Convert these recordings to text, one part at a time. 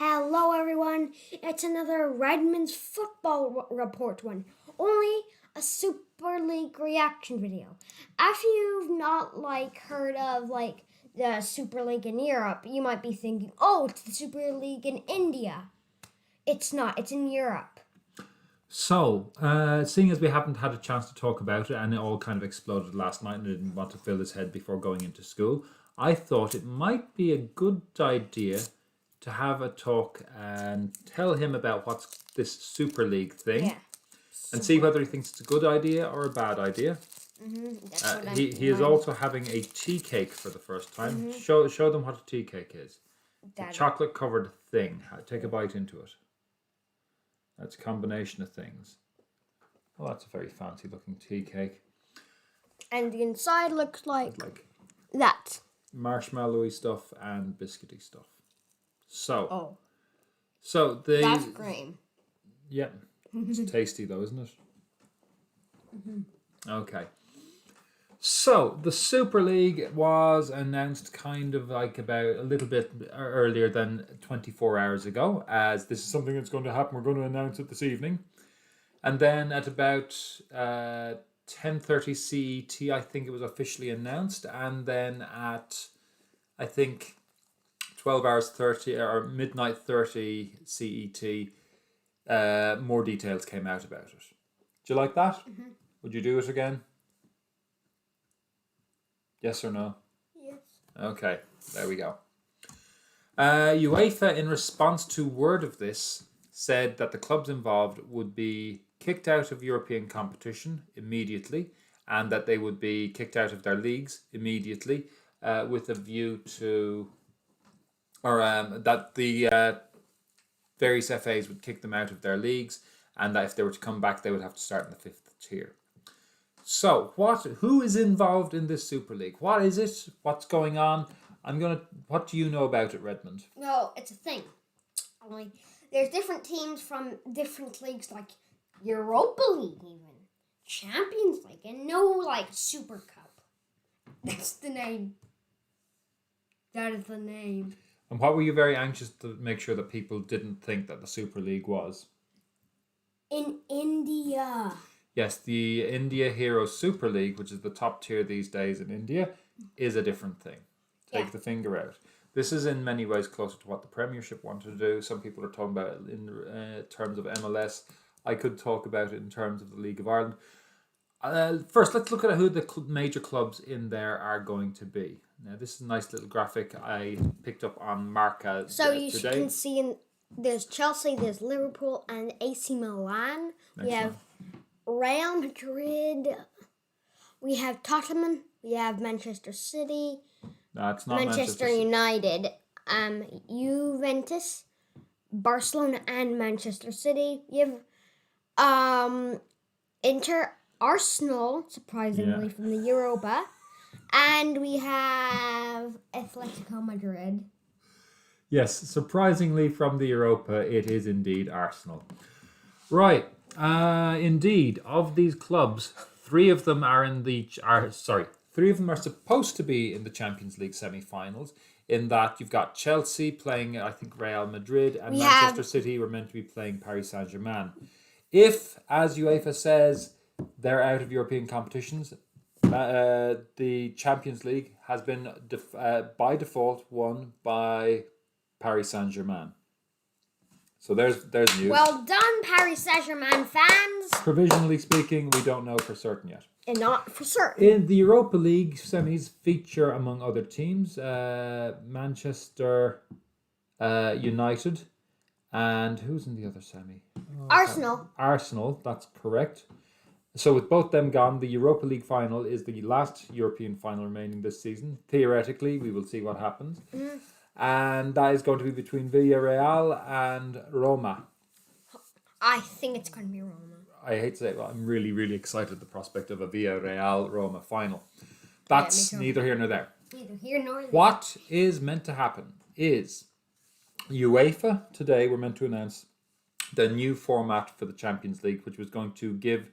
Hello, everyone. It's another Redmond's football report one. Only a Super League reaction video. If you've not heard of the Super League in Europe, you might be thinking, "Oh, it's the Super League in India." It's not. It's in Europe. So, seeing as we haven't had a chance to talk about it and it all kind of exploded last night and I didn't want to fill his head before going into school, I thought it might be a good idea to have a talk and tell him about what's this Super League thing Yeah. and see whether he thinks it's a good idea or a bad idea. That's what He is also having a tea cake for the first time. Show them what a tea cake is. It's a chocolate covered thing. Take a bite into it. That's a combination of things. Oh, that's a very fancy looking tea cake. And the inside looks like that. Marshmallowy stuff and biscuity stuff. So. Oh. So that's cream. Yeah. It's tasty though, isn't it? Okay. So the Super League was announced kind of about a little bit earlier than 24 hours ago, as this is something that's going to happen. We're going to announce it this evening. And then at about 10:30 CET, I think it was officially announced. And then at, I think, 12 hours 30 or midnight 30 CET, more details came out about it. Do you like that? Mm-hmm. Would you do it again? Yes or no? Yes. Okay, there we go. UEFA, in response to word of this, said that the clubs involved would be kicked out of European competition immediately and that they would be kicked out of their leagues immediately with a view to, or that the various FAs would kick them out of their leagues and that if they were to come back, they would have to start in the fifth tier. So, who is involved in this Super League? What is it? What's going on? What do you know about it, Redmond? No, it's a thing. There's different teams from different leagues, like Europa League even, Champions League, and no Super Cup. That's the name. That is the name. And what were you very anxious to make sure that people didn't think that the Super League was? In India. Yes, the India Heroes Super League, which is the top tier these days in India, is a different thing. Take the finger out. This is in many ways closer to what the Premiership wanted to do. Some people are talking about it in terms of MLS. I could talk about it in terms of the League of Ireland. First, let's look at who the major clubs in there are going to be. Now, this is a nice little graphic I picked up on Marca so today. So you can see there's Chelsea, there's Liverpool, and AC Milan. We have Real Madrid, we have Tottenham, we have Manchester City, that's not Manchester United, Juventus, Barcelona, and Manchester City. You have Arsenal, surprisingly, from the Europa, and we have Atletico Madrid. Yes, surprisingly from the Europa, it is indeed Arsenal. Right. Indeed, of these clubs, three of them are supposed to be in the Champions League semi-finals. In that you've got Chelsea playing, I think, Real Madrid, and Manchester City were meant to be playing Paris Saint-Germain. If, as UEFA says, they're out of European competitions, the Champions League has been by default won by Paris Saint-Germain. So there's news. Well done, Paris Saint-Germain fans. Provisionally speaking, we don't know for certain yet. And not for certain. In the Europa League semis feature, among other teams, Manchester United, and who's in the other semi? Arsenal. Arsenal, that's correct. So with both them gone, the Europa League final is the last European final remaining this season. Theoretically, we will see what happens. Mm. And that is going to be between Villarreal and Roma. I think it's going to be Roma. I hate to say it, but I'm really, really excited at the prospect of a Villarreal-Roma final. That's neither here nor there. Neither here nor there. What is meant to happen is UEFA today were meant to announce the new format for the Champions League, which was going to give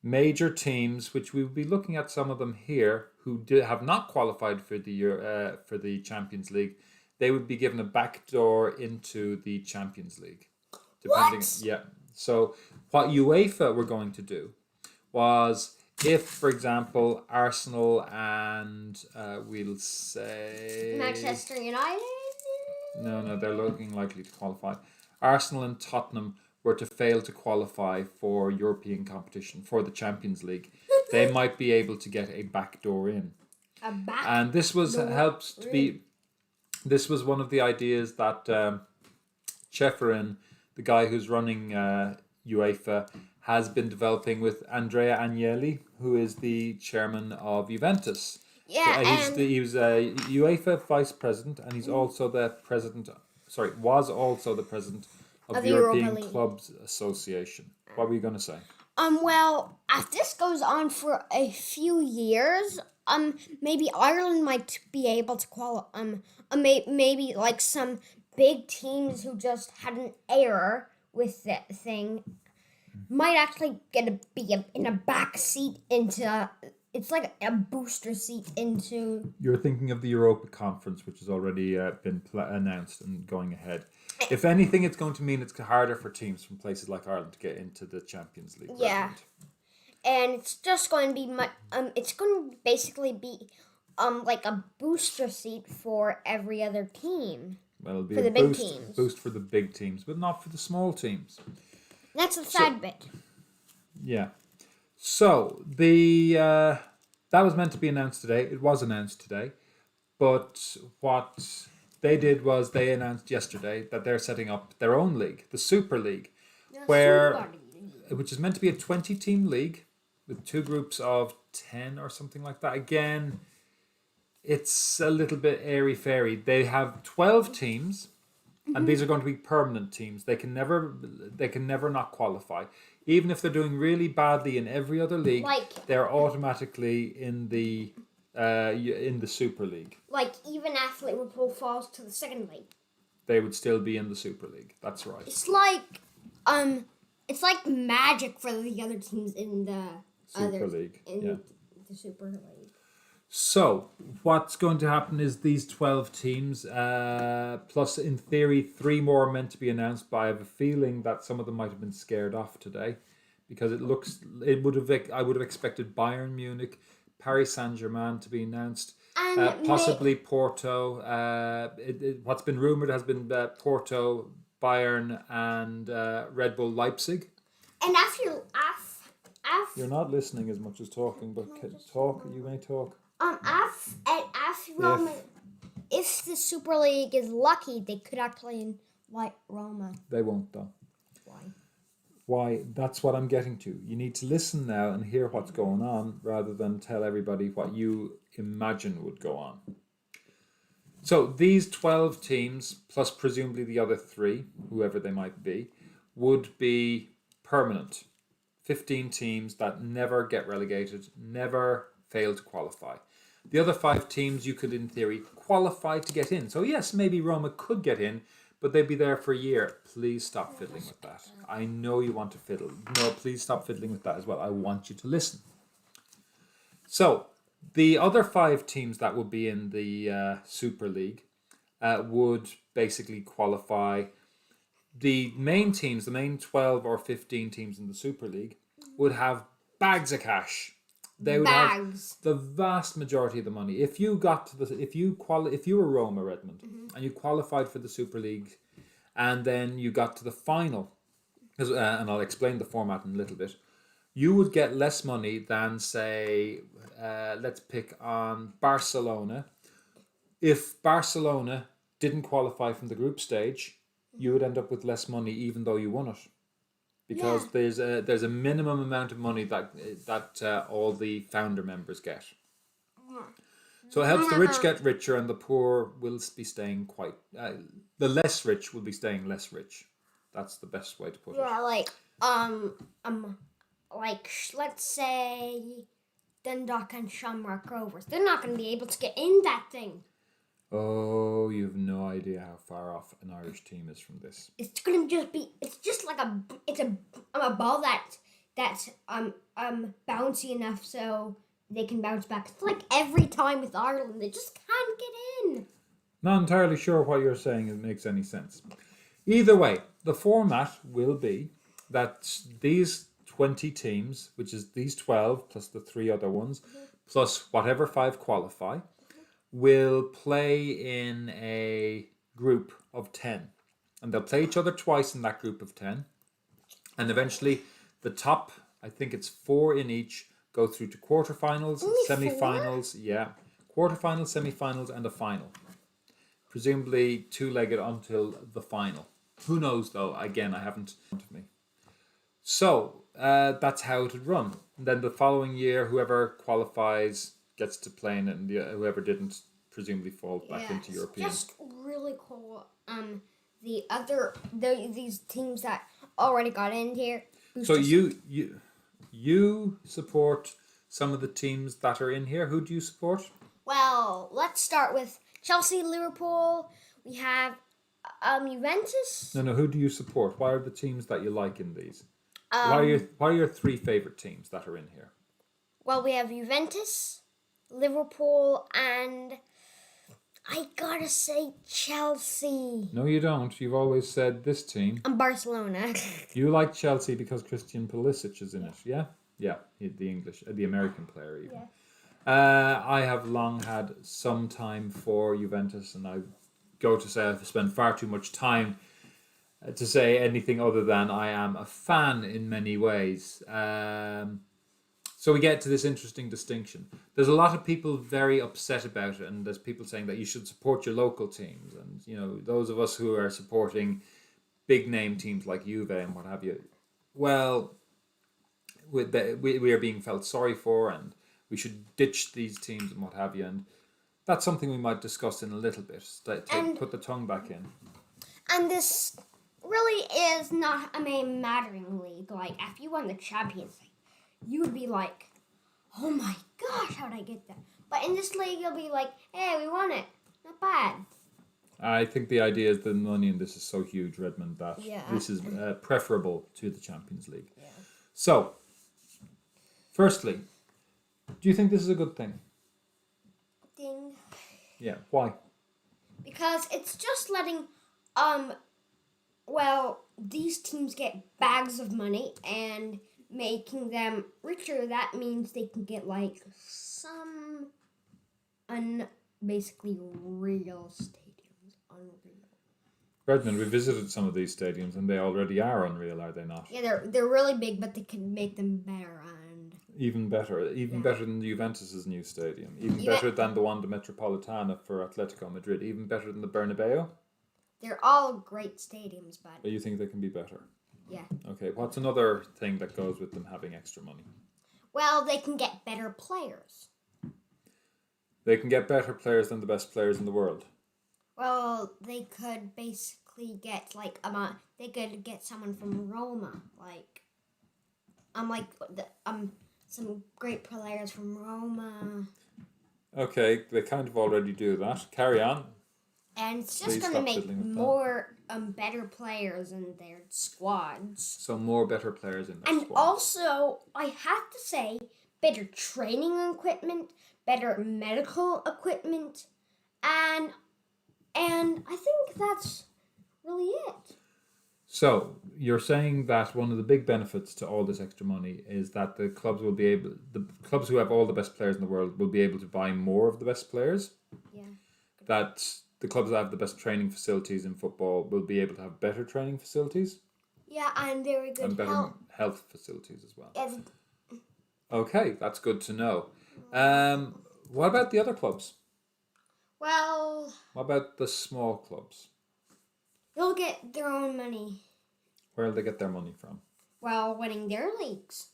major teams, which we will be looking at some of them here, who have not qualified for the Champions League, they would be given a backdoor into the Champions League. What? Yeah. So what UEFA were going to do was if, for example, Arsenal and we'll say Manchester United? no, they're looking likely to qualify. Arsenal and Tottenham were to fail to qualify for European competition for the Champions League, they might be able to get a backdoor in. A back? And this was helped to be. This was one of the ideas that Cheferin, the guy who's running UEFA, has been developing with Andrea Agnelli, who is the chairman of Juventus. Yeah, He was a UEFA vice president, and he's also the president. Sorry, was also the president of the European Clubs Association. What were you going to say? Well, if this goes on for a few years, maybe Ireland might be able to qualify. Maybe like some big teams who just had an error with that thing might actually be in a back seat into. It's like a booster seat into. You're thinking of the Europa Conference, which has already been announced and going ahead. If anything, it's going to mean it's harder for teams from places like Ireland to get into the Champions League. Yeah, Redmond. and it's just going to be it's going to basically be like a booster seat for every other team. Well, it'll be for a the big teams. Boost for the big teams, but not for the small teams. That's the sad bit. Yeah. So the that was meant to be announced today. It was announced today, but what they did was they announced yesterday that they're setting up their own league, the Super League, which is meant to be a 20-team league with 2 groups of 10 or something like that. Again, it's a little bit airy-fairy. They have 12 teams, and these are going to be permanent teams. They can never not qualify. Even if they're doing really badly in every other league, they're automatically in the Super League. Like even if Liverpool falls to the second league, they would still be in the Super League. That's right. It's like magic for the other teams in the Super League. The Super League. So what's going to happen is these 12 teams, plus in theory 3 more are meant to be announced. But I have a feeling that some of them might have been scared off today, because I would have expected Bayern Munich, Paris Saint-Germain to be announced, possibly Porto. What's been rumored has been Porto, Bayern, and Red Bull Leipzig. And you're not listening as much as talking, but talk. You may talk. If the Super League is lucky, they could actually invite Roma. They won't, though. Why? That's what I'm getting to. You need to listen now and hear what's going on, rather than tell everybody what you imagine would go on. So these 12 teams, plus presumably the other 3, whoever they might be, would be permanent. 15 teams that never get relegated, never fail to qualify. The other 5 teams you could, in theory, qualify to get in. So yes, maybe Roma could get in, but they'd be there for a year. Please stop fiddling with that. I know you want to fiddle. No, please stop fiddling with that as well. I want you to listen. So the other 5 teams that would be in the Super League would basically qualify. The main teams, the main 12 or 15 teams in the Super League, would have bags of cash. They would have the vast majority of the money. If you got to if you were Roma, Redmond, and you qualified for the Super League, and then you got to the final, and I'll explain the format in a little bit, you would get less money than, say, let's pick on Barcelona. If Barcelona didn't qualify from the group stage, you would end up with less money even though you won it. Because there's a minimum amount of money that all the founder members get. So it helps the rich get richer, and the poor will be staying quite. The less rich will be staying less rich. That's the best way to put it. Yeah, let's say Dundalk and Shamrock Rovers. They're not going to be able to get in that thing. Oh, you've no idea how far off an Irish team is from this. It's gonna just be. It's just like a ball that's bouncy enough so they can bounce back. It's like every time with Ireland, they just can't get in. Not entirely sure what you're saying it makes any sense. Either way, the format will be that these 20 teams, which is these 12 plus the three other ones, plus whatever five qualify, will play in a group of 10. And they'll play each other twice in that group of 10. And eventually, the top, I think it's 4 in each, go through to quarterfinals, Only semi-finals, yeah, quarterfinals, semi-finals, and a final. Presumably two-legged until the final. Who knows though? Again, I haven't in front of me. So that's how it would run. And then the following year, whoever qualifies gets to play in it, and whoever didn't presumably fall back into European. Just really cool. These teams that already got in here. So you support some of the teams that are in here. Who do you support? Well, let's start with Chelsea, Liverpool. We have Juventus. No. Who do you support? What are the teams that you like in these? Um, What are your three favorite teams that are in here? Well, we have Juventus, Liverpool, and I gotta say Chelsea. No, you don't. You've always said this team. And Barcelona. You like Chelsea because Christian Pulisic is in it, yeah? Yeah, the American player even. Yeah. I have long had some time for Juventus, and I go to say I've spent far too much time to say anything other than I am a fan in many ways. So we get to this interesting distinction. There's a lot of people very upset about it, and there's people saying that you should support your local teams, and those of us who are supporting big name teams like Juve and what have you. Well, we are being felt sorry for, and we should ditch these teams and what have you, and that's something we might discuss in a little bit. Put the tongue back in. And this really is not a main mattering league. Like, if you won the Champions League, you would be like, oh my gosh, how did I get that? But in this league, you'll be like, hey, we won it. Not bad. I think the idea is the money in this is so huge, Redmond, that this is preferable to the Champions League. Yeah. So, firstly, do you think this is a good thing? Ding. Yeah. Why? Because it's just letting, these teams get bags of money and making them richer. That means they can get like some basically real stadiums. Unreal. Redmond, we visited some of these stadiums and they already are unreal, are they not? Yeah, they're really big, but they can make them better and even better than Juventus's new stadium, even better than the Wanda Metropolitana for Atletico Madrid, even better than the Bernabeu. They're all great stadiums, But you think they can be better? Yeah. Okay, what's another thing that goes with them having extra money? Well, they can get better players. They can get better players than the best players in the world. Well, they could basically get they could get someone from Roma, some great players from Roma. Okay, they kind of already do that. Carry on. And it's just going to make more better players in their squads. So more better players in their squads. And also, I have to say, better training equipment, better medical equipment, and I think that's really it. So you're saying that one of the big benefits to all this extra money is that the clubs who have all the best players in the world will be able to buy more of the best players. Yeah. That the clubs that have the best training facilities in football will be able to have better training facilities. Yeah, and very good and better health facilities as well. Yes. Okay, that's good to know. What about the other clubs? Well, what about the small clubs? They'll get their own money. Where will they get their money from? Well, winning their leagues.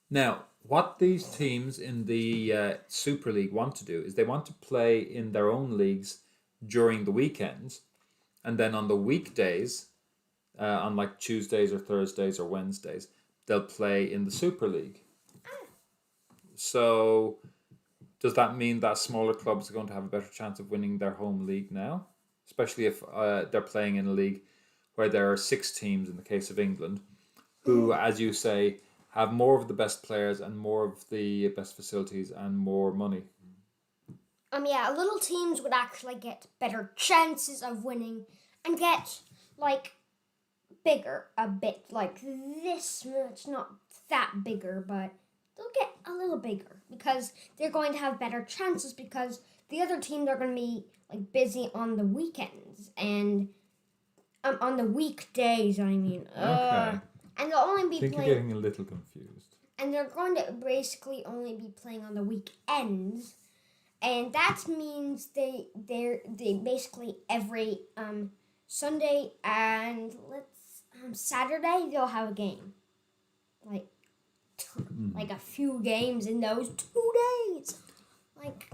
Now, what these teams in the Super League want to do is they want to play in their own leagues during the weekends, and then on the weekdays, on like Tuesdays or Thursdays or Wednesdays, they'll play in the Super League. So, does that mean that smaller clubs are going to have a better chance of winning their home league now? Especially if they're playing in a league where there are 6 teams in the case of England, who, as you say, have more of the best players and more of the best facilities and more money. Yeah, little teams would actually get better chances of winning and get like bigger a bit, like this much, not that bigger, but they'll get a little bigger because they're going to have better chances because the other teams are going to be like busy on the weekends and on the weekdays. I mean, Okay. and they'll only I be think you're playing, getting a little confused. and they're going to basically only be playing on the weekends. And that means they basically every Sunday and Saturday they'll have a game, like like a few games in those 2 days. Like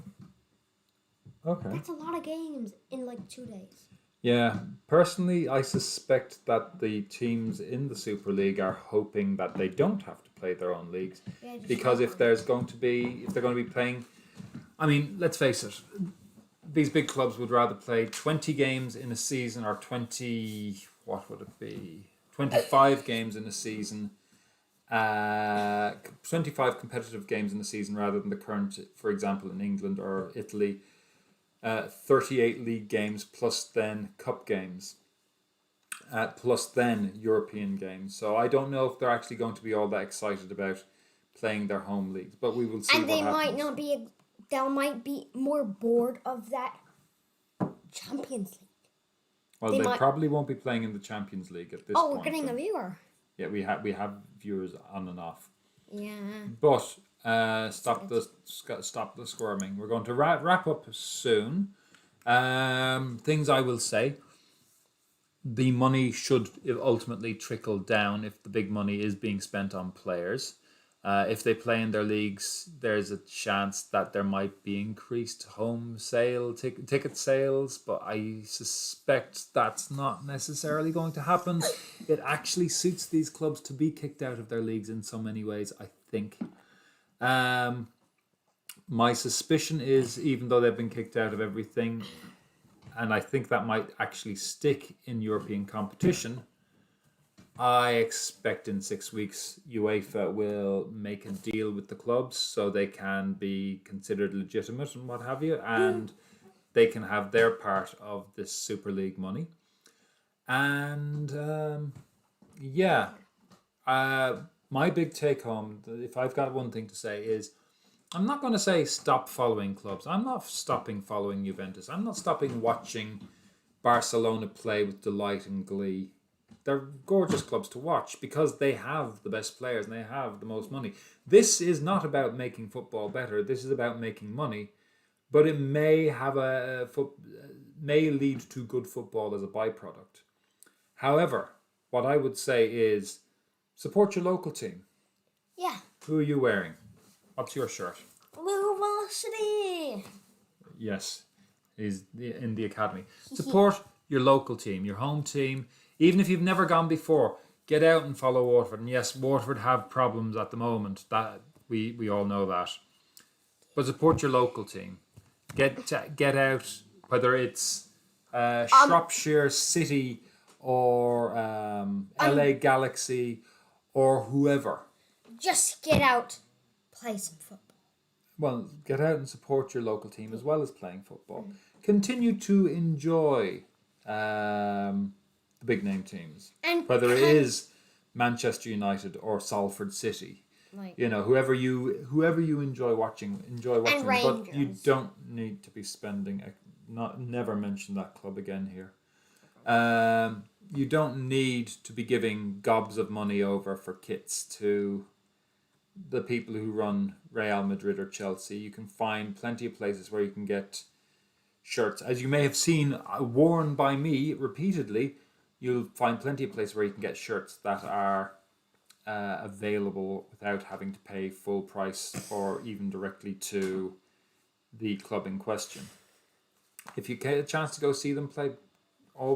Okay. that's a lot of games in like 2 days. Yeah, personally, I suspect that the teams in the Super League are hoping that they don't have to play their own leagues, Yeah, just because if hoping. they're going to be playing, I mean, let's face it, these big clubs would rather play 20 games in a season or what would it be? 25 games in a season, 25 competitive games in a season rather than the current, for example, in England or Italy. 38 league games plus then cup games, plus then European games. So I don't know if they're actually going to be all that excited about playing their home leagues, but we will see And what they happens. might not be. They might be more bored of that Champions League. Well, they they might- probably won't be playing in the Champions League at this Oh, point. we're getting a viewer. Yeah, we have viewers on and off. Yeah. But stop the squirming. We're going to wrap up soon. Things I will say. The money should ultimately trickle down if the big money is being spent on players. If they play in their leagues, there's a chance that there might be increased home sale ticket sales, but I suspect that's not necessarily going to happen. It actually suits these clubs to be kicked out of their leagues in so many ways, I think. My suspicion is, even though they've been kicked out of everything, and I think that might actually stick in European competition, I expect in 6 weeks UEFA will make a deal with the clubs so they can be considered legitimate and what have you, and they can have their part of this Super League money. And my big take home, if I've got one thing to say, is I'm not going to say stop following clubs. I'm not stopping following Juventus. I'm not stopping watching Barcelona play with delight and glee. They're gorgeous clubs to watch because they have the best players and they have the most money. This is not about making football better. This is about making money, but it may have may lead to good football as a byproduct. However, what I would say is support your local team. Yeah. Who are you wearing? What's your shirt? Blue Velocity. Yes, he's in the academy. Support your local team, your home team. Even if you've never gone before, get out and follow Waterford. And yes, Waterford have problems at the moment. That we all know that. But support your local team. Get out, whether it's Shropshire City or LA Galaxy or whoever. Just get out, play some football. Well, get out and support your local team as well as playing football. Continue to enjoy the big name teams, And whether it is Manchester United or Salford City. Like, Whoever you enjoy watching. But Rangers. you don't need to be spending. Never mention that club again here. You don't need to be giving gobs of money over for kits to the people who run Real Madrid or Chelsea. You can find plenty of places where you can get shirts. As you may have seen worn by me repeatedly, you'll find plenty of places where you can get shirts that are available without having to pay full price or even directly to the club in question. If you get a chance to go see them play, always